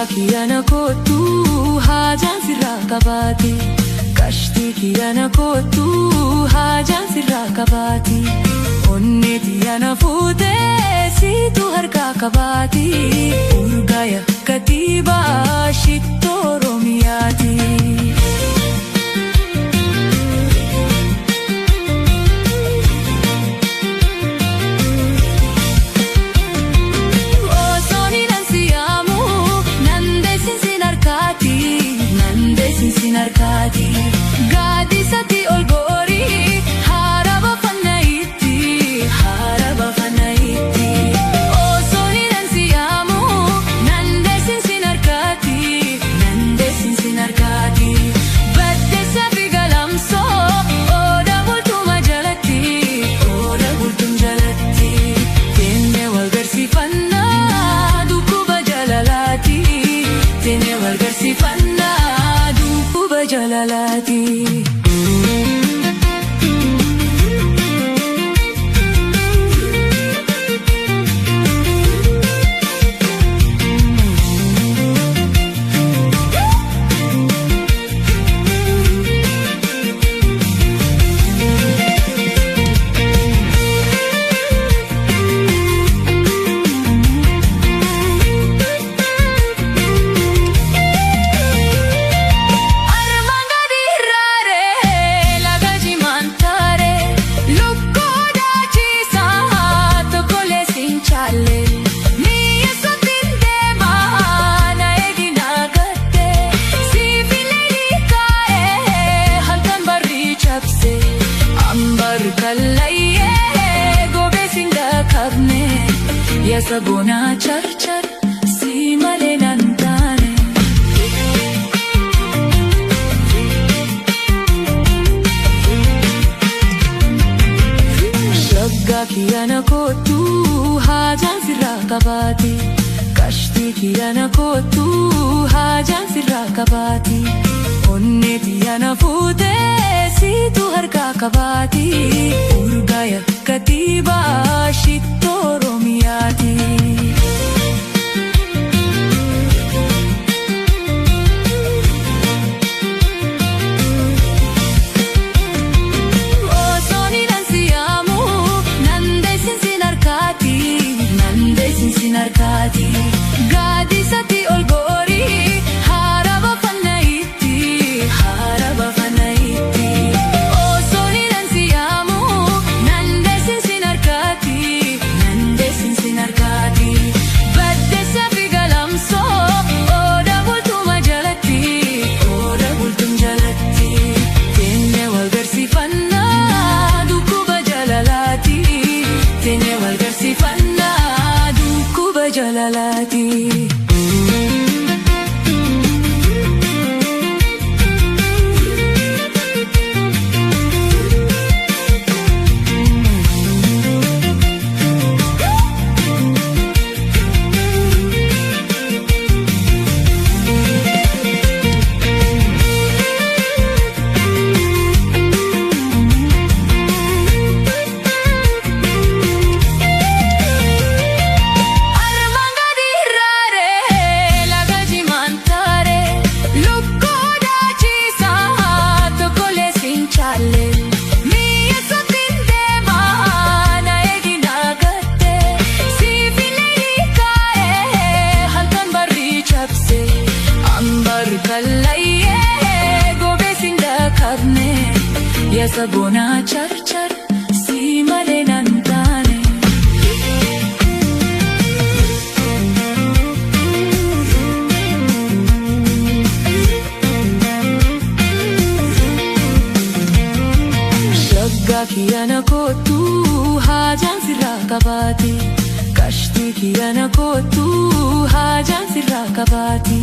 Kiana kootu haajaan sirraa qabaate kashtii kiana kootu haajaan sirraa qabaate onnee kiana fuutee siitu harkaa qabaate urgaaya katiibaa shittoo Oromiyaati. Gaadisatti ol goorii haraba fannayitti osooni nansi yaamu nandeessin sin harkaati baddeessa fi galamsoo oda bultuma jalatti teenne wal garsiifannaa dhukkuba jalalaati teenne wal garsiifannaa dhukkuba jalalaati. Yasa bona char char si male nantane shagga kiana kootu haajaan sirraa qabaate kashtii kiana kootu haajaan sirraa qabaate onnee kiana fuutee siitu harkaa qabaate urgaaya katiibaa shittoo Oromiyaati. Osooni nansi yaamu nandeessin sin harkaati gaadisatti ol goorii haraba fannayitti osooni nansi yaamu nandeessin sin harkaati baddeessa fi galamsoo oda bultuma jalatti teenne wal garsiifannaa dhukkuba jalalaati teenne wal garsiifannaa dhukkuba jalalaati. Yasa bona char char si male nantane shagga kiana kootu haajaan sirraa qabaate kashtii kiana kootu haajaan sirraa qabaate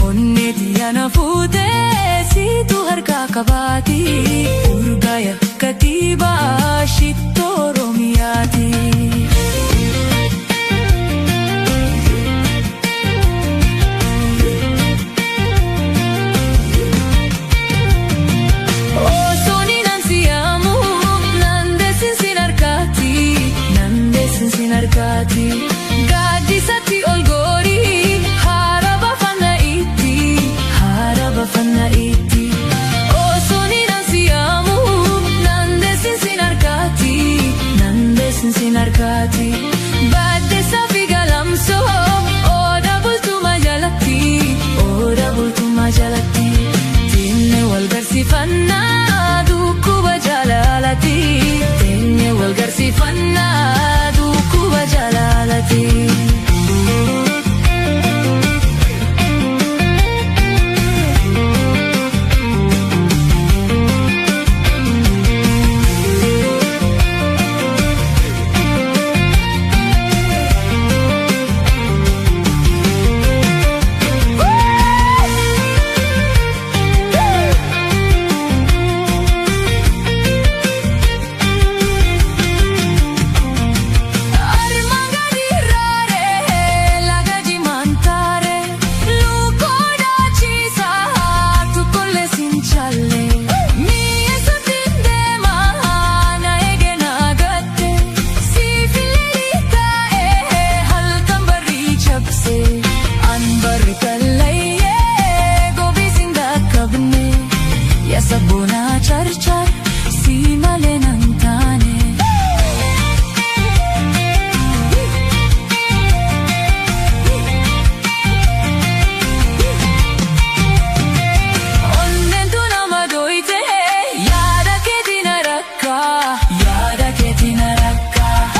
onnee kiana fuutee siitu harkaa qabaate urgaaya katiibaa shittoo Oromiyaati. Osooni nansi yaamu nandeessin sin harkaati gaadisatti ol goorii haraba या सबोना चर्चा